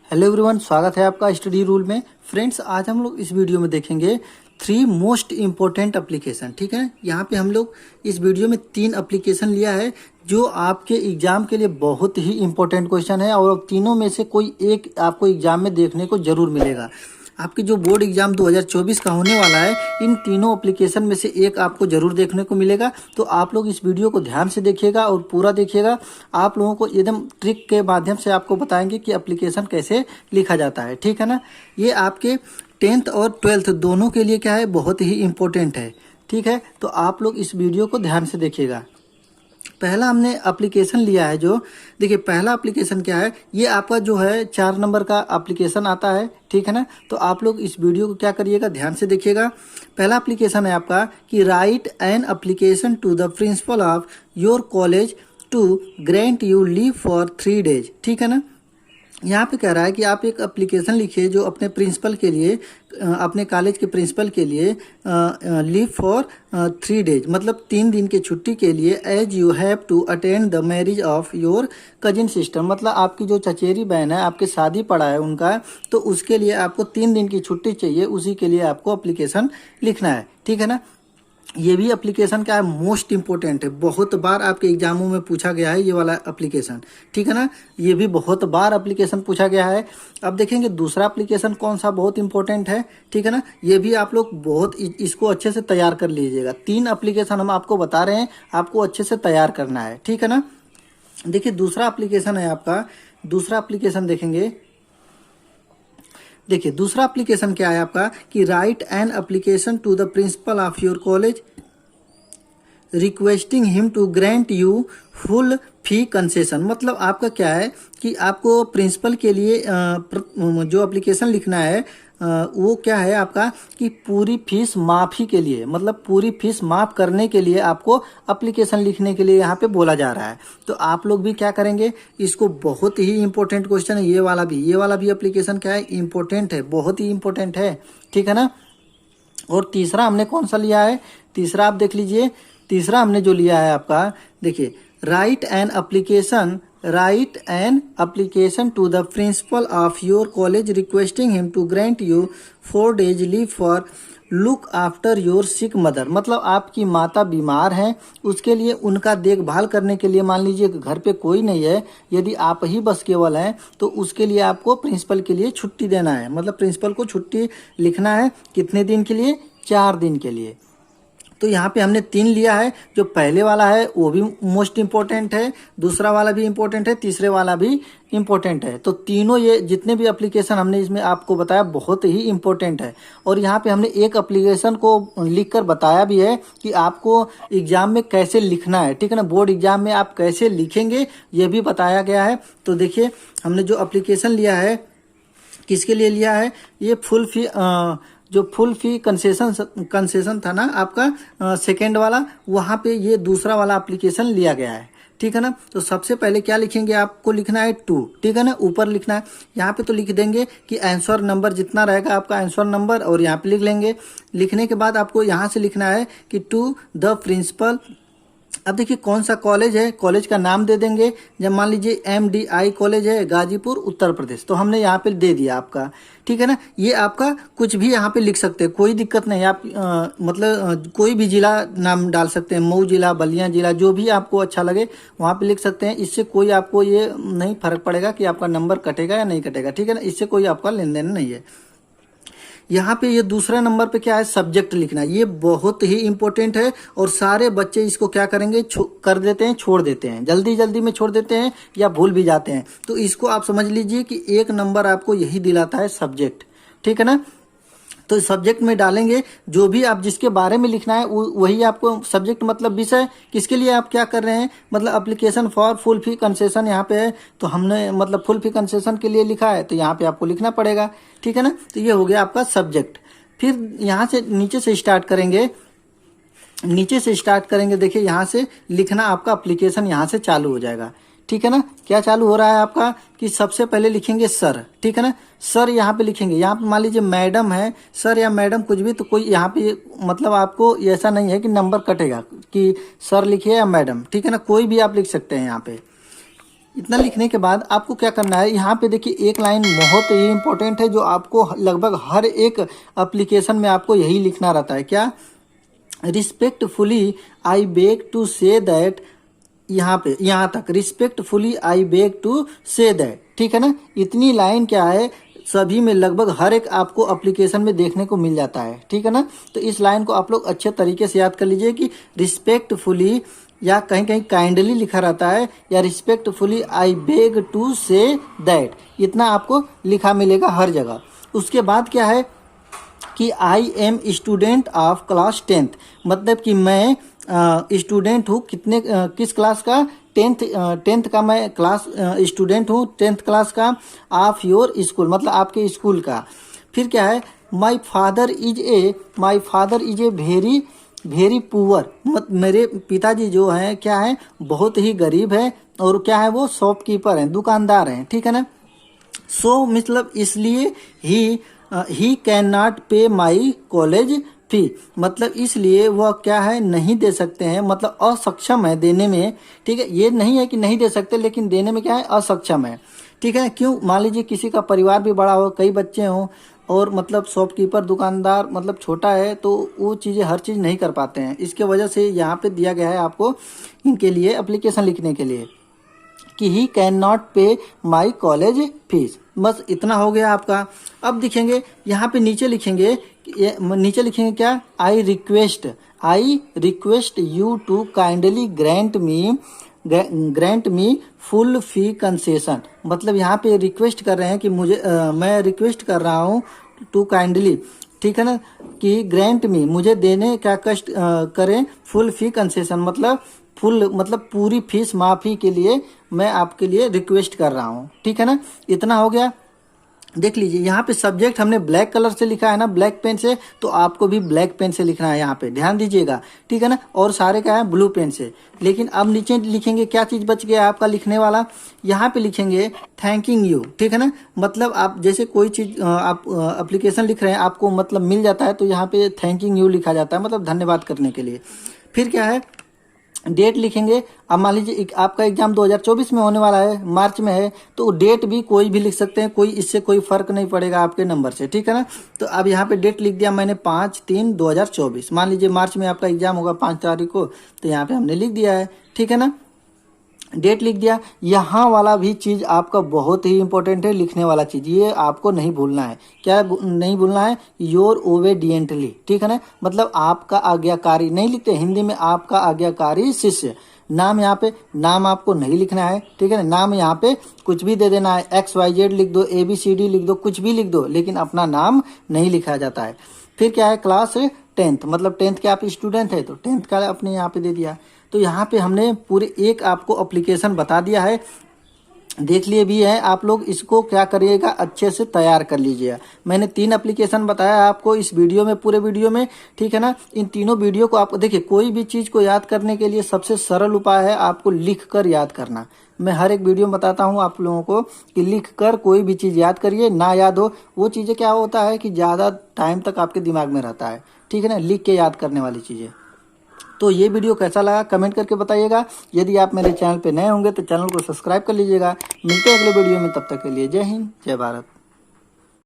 Hello everyone, स्वागत है आपका स्टडी रूल में। फ्रेंड्स, आज हम लोग इस वीडियो में देखेंगे 3 मोस्ट इम्पोर्टेंट एप्लीकेशन। ठीक है, यहाँ पे हम लोग इस वीडियो में 3 एप्लीकेशन लिया है जो आपके एग्जाम के लिए बहुत ही इम्पोर्टेंट क्वेश्चन है और तीनों में से कोई एक आपको एग्जाम में देखने को जरूर मिलेगा। आपकी जो बोर्ड एग्जाम 2024 का होने वाला है, इन तीनों एप्लीकेशन में से एक आपको जरूर देखने को मिलेगा। तो आप लोग इस वीडियो को ध्यान से देखिएगा और पूरा देखिएगा। आप लोगों को एकदम ट्रिक के माध्यम से आपको बताएंगे कि एप्लीकेशन कैसे लिखा जाता है। ठीक है ना, ये आपके 10th और 12th दोनों के लिए क्या है, बहुत ही इम्पोर्टेंट है। ठीक है, तो आप लोग इस वीडियो को ध्यान से देखिएगा। पहला हमने एप्लीकेशन लिया है, जो देखिए पहला एप्लीकेशन क्या है, ये आपका जो है 4 नंबर का एप्लीकेशन आता है। ठीक है ना, तो आप लोग इस वीडियो को क्या करिएगा, ध्यान से देखिएगा। पहला एप्लीकेशन है आपका कि write an application to the principal of your college to grant you leave for 3 days. ठीक है ना, यहाँ पे कह रहा है कि आप एक एप्लीकेशन लिखिए जो अपने प्रिंसिपल के लिए, अपने कॉलेज के प्रिंसिपल के लिए लीव फॉर 3 डेज, मतलब 3 दिन की छुट्टी के लिए, as you have to attend the marriage of your cousin sister. मतलब आपकी जो चचेरी बहन है, आपके शादी पड़ा है उनका, तो उसके लिए आपको 3 दिन की छुट्टी चाहिए, उसी के लिए आपको एप्लीकेशन लिखना है। ठीक है ना, ये भी एप्लीकेशन क्या है, मोस्ट इंपॉर्टेंट है। बहुत बार आपके एग्जामों में पूछा गया है ये वाला एप्लीकेशन। ठीक है ना, ये भी बहुत बार एप्लीकेशन पूछा गया है। अब देखेंगे दूसरा एप्लीकेशन कौन सा बहुत इंपॉर्टेंट है। ठीक है ना, ये भी आप लोग बहुत इसको अच्छे से तैयार कर लीजिएगा। 3 एप्लीकेशन हम आपको बता रहे हैं, आपको अच्छे से तैयार करना है। ठीक है ना, देखिए दूसरा एप्लीकेशन है आपका, दूसरा एप्लीकेशन देखेंगे। देखिए दूसरा एप्लीकेशन क्या है आपका कि write an application to the principal of your college requesting him to grant you full fee concession. मतलब आपका क्या है कि आपको प्रिंसिपल के लिए जो एप्लीकेशन लिखना है वो क्या है आपका कि पूरी फीस माफ़ी के लिए, मतलब पूरी फीस माफ़ करने के लिए आपको एप्लीकेशन लिखने के लिए यहाँ पे बोला जा रहा है। तो आप लोग भी क्या करेंगे, इसको बहुत ही इंपॉर्टेंट क्वेश्चन है ये वाला भी एप्लीकेशन क्या है, इंपॉर्टेंट है, बहुत ही इंपॉर्टेंट है। ठीक है ना, और तीसरा हमने कौन सा लिया है, तीसरा आप देख लीजिए। तीसरा हमने जो लिया है आपका, देखिए write an application to the principal of your college requesting him to grant you 4 days leave for look after your sick mother. मतलब आपकी माता बीमार हैं, उसके लिए उनका देखभाल करने के लिए, मान लीजिए घर पे कोई नहीं है, यदि आप ही बस केवल हैं, तो उसके लिए आपको प्रिंसिपल के लिए छुट्टी देना है। मतलब प्रिंसिपल को छुट्टी लिखना है, कितने दिन के लिए, 4 दिन के लिए। तो यहाँ पे हमने 3 लिया है। जो पहले वाला है वो भी मोस्ट इम्पोर्टेंट है, दूसरा वाला भी इम्पोर्टेंट है, तीसरे वाला भी इम्पोर्टेंट है। तो तीनों ये जितने भी एप्लीकेशन हमने इसमें आपको बताया बहुत ही इम्पोर्टेंट है। और यहाँ पे हमने एक एप्लीकेशन को लिखकर बताया भी है कि आपको एग्जाम में कैसे लिखना है। ठीक है ना, बोर्ड एग्जाम में आप कैसे लिखेंगे ये भी बताया गया है। तो देखिए हमने जो एप्लीकेशन लिया है, किसके लिए लिया है, ये जो फुल फी कंसेशन था ना आपका सेकेंड वाला, वहाँ पे ये दूसरा वाला एप्लीकेशन लिया गया है। ठीक है ना, तो सबसे पहले क्या लिखेंगे, आपको लिखना है 2। ठीक है ना, ऊपर लिखना है, यहाँ पे तो लिख देंगे कि आंसर नंबर जितना रहेगा आपका आंसर नंबर, और यहाँ पे लिख लेंगे। लिखने के बाद आपको यहाँ से लिखना है कि टू द प्रिंसिपल। अब देखिए कौन सा कॉलेज है, कॉलेज का नाम दे देंगे। जब मान लीजिए MDI कॉलेज है, गाजीपुर उत्तर प्रदेश, तो हमने यहाँ पे दे दिया आपका। ठीक है ना, ये आपका कुछ भी यहाँ पे लिख सकते हैं, कोई दिक्कत नहीं। आप मतलब कोई भी जिला नाम डाल सकते हैं, मऊ जिला, बलिया जिला, जो भी आपको अच्छा लगे वहाँ पे लिख सकते हैं। इससे कोई आपको ये नहीं फर्क पड़ेगा कि आपका नंबर कटेगा या नहीं कटेगा। ठीक है ना, इससे कोई आपका लेन देन नहीं है। यहाँ पे ये दूसरे नंबर पे क्या है, सब्जेक्ट लिखना है। ये बहुत ही इंपॉर्टेंट है और सारे बच्चे इसको क्या करेंगे, कर देते हैं, छोड़ देते हैं, जल्दी जल्दी में छोड़ देते हैं या भूल भी जाते हैं। तो इसको आप समझ लीजिए कि 1 नंबर आपको यही दिलाता है, सब्जेक्ट। ठीक है ना, तो सब्जेक्ट में डालेंगे जो भी आप जिसके बारे में लिखना है वही आपको सब्जेक्ट, मतलब विषय किसके लिए आप क्या कर रहे हैं, मतलब application for full fee concession यहाँ पे है, तो हमने मतलब फुल फी कंसेशन के लिए लिखा है, तो यहाँ पे आपको लिखना पड़ेगा। ठीक है ना, तो ये हो गया आपका सब्जेक्ट। फिर यहाँ से नीचे से स्टार्ट करेंगे, देखिए यहाँ से लिखना आपका एप्लीकेशन यहाँ से चालू हो जाएगा। ठीक है ना, क्या चालू हो रहा है आपका कि सबसे पहले लिखेंगे सर। ठीक है ना, सर यहाँ पे लिखेंगे। यहाँ पे मान लीजिए मैडम है, सर या मैडम कुछ भी, तो कोई यहाँ पे मतलब आपको ऐसा नहीं है कि नंबर कटेगा कि सर लिखिए या मैडम। ठीक है ना, कोई भी आप लिख सकते हैं यहाँ पे। इतना लिखने के बाद आपको क्या करना है, यहाँ पे देखिए एक लाइन बहुत ही इंपॉर्टेंट है जो आपको लगभग हर एक एप्लीकेशन में आपको यही लिखना रहता है। क्या? Respectfully I beg to say that, यहाँ पे यहाँ तक respectfully I beg to say that, ठीक है ना। इतनी लाइन क्या है सभी में लगभग हर एक आपको एप्लीकेशन में देखने को मिल जाता है, ठीक है ना। तो इस लाइन को आप लोग अच्छे तरीके से याद कर लीजिए कि रिस्पेक्टफुली या कहीं कहीं काइंडली लिखा रहता है या respectfully I beg to say that, इतना आपको लिखा मिलेगा हर जगह। उसके बाद क्या है कि I am student of class 10th, मतलब कि मैं स्टूडेंट हूँ कितने किस क्लास का? 10th का मैं क्लास स्टूडेंट हूँ 10th क्लास का। ऑफ योर स्कूल मतलब आपके स्कूल का। फिर क्या है? My father is a very very poor, मेरे पिताजी जो हैं क्या है बहुत ही गरीब है और क्या है वो शॉपकीपर हैं, दुकानदार हैं, ठीक है ना। सो मतलब इसलिए ही कैन नॉट पे माई कॉलेज फी, मतलब इसलिए वह क्या है नहीं दे सकते हैं, मतलब असक्षम है देने में, ठीक है। ये नहीं है कि नहीं दे सकते लेकिन देने में क्या है असक्षम है, ठीक है। क्यों? मान लीजिए किसी का परिवार भी बड़ा हो, कई बच्चे हों और मतलब शॉपकीपर दुकानदार मतलब छोटा है तो वो चीज़ें हर चीज़ नहीं कर पाते हैं। इसके वजह से यहाँ पे दिया गया है आपको इनके लिए एप्लीकेशन लिखने के लिए कि ही कैन नॉट पे माई कॉलेज फीस। बस इतना हो गया आपका। अब दिखेंगे यहाँ पे नीचे लिखेंगे क्या? I request you to kindly grant me full fee concession, मतलब यहाँ पे रिक्वेस्ट कर रहे हैं कि मुझे मैं रिक्वेस्ट कर रहा हूँ टू काइंडली, ठीक है ना, कि ग्रांट मी मुझे देने का कष्ट करें फुल फी कंसेशन, मतलब पूरी फीस माफ़ी के लिए मैं आपके लिए रिक्वेस्ट कर रहा हूँ, ठीक है ना। इतना हो गया। देख लीजिए यहाँ पे सब्जेक्ट हमने ब्लैक कलर से लिखा है ना, ब्लैक पेन से, तो आपको भी ब्लैक पेन से लिखना है यहाँ पे, ध्यान दीजिएगा, ठीक है ना। और सारे क्या है ब्लू पेन से। लेकिन अब नीचे लिखेंगे क्या चीज़ बच गया आपका लिखने वाला, यहाँ पे लिखेंगे थैंकिंग यू, ठीक है ना। मतलब आप जैसे कोई चीज़ आप एप्लीकेशन लिख रहे हैं आपको मतलब मिल जाता है तो यहाँ पे थैंकिंग यू लिखा जाता है, मतलब धन्यवाद करने के लिए। फिर क्या है डेट लिखेंगे। अब मान लीजिए आपका एग्जाम 2024 में होने वाला है, मार्च में है, तो डेट भी कोई भी लिख सकते हैं, कोई इससे कोई फर्क नहीं पड़ेगा आपके नंबर से, ठीक है ना। तो अब यहाँ पे डेट लिख दिया मैंने 5/3/2024। मान लीजिए मार्च में आपका एग्जाम होगा 5 तारीख को, तो यहाँ पे हमने लिख दिया है, ठीक है ना, डेट लिख दिया। यहाँ वाला भी चीज़ आपका बहुत ही इंपॉर्टेंट है, लिखने वाला चीज़, ये आपको नहीं भूलना है। क्या नहीं भूलना है? योर ओबेडिएंटली, ठीक है ना, मतलब आपका आज्ञाकारी, नहीं लिखते हिंदी में आपका आज्ञाकारी शिष्य। नाम यहाँ पे नाम आपको नहीं लिखना है, ठीक है ना। नाम यहाँ पे कुछ भी दे देना है, XYZ लिख दो, ABCD लिख दो, कुछ भी लिख दो, लेकिन अपना नाम नहीं लिखा जाता है। फिर क्या है क्लास 10th, मतलब 10th के आप स्टूडेंट है तो 10th का अपने यहाँ पे दे दिया। तो यहाँ पे हमने पूरे एक आपको एप्लीकेशन बता दिया है, देख लिए भी है आप लोग। इसको क्या करिएगा अच्छे से तैयार कर लीजिएगा। मैंने 3 एप्लीकेशन बताया आपको इस वीडियो में, पूरे वीडियो में, ठीक है ना। इन तीनों वीडियो को आप देखिए, कोई भी चीज़ को याद करने के लिए सबसे सरल उपाय है आपको लिख कर याद करना। मैं हर एक वीडियो में बताता हूँ आप लोगों को कि लिख कर कोई भी चीज़ याद करिए, ना याद हो वो चीज़ें क्या होता है कि ज़्यादा टाइम तक आपके दिमाग में रहता है, ठीक है ना, लिख के याद करने वाली चीज़ें। तो ये वीडियो कैसा लगा कमेंट करके बताइएगा। यदि आप मेरे चैनल पे नए होंगे तो चैनल को सब्सक्राइब कर लीजिएगा। मिलते हैं अगले वीडियो में, तब तक के लिए जय हिंद जय भारत।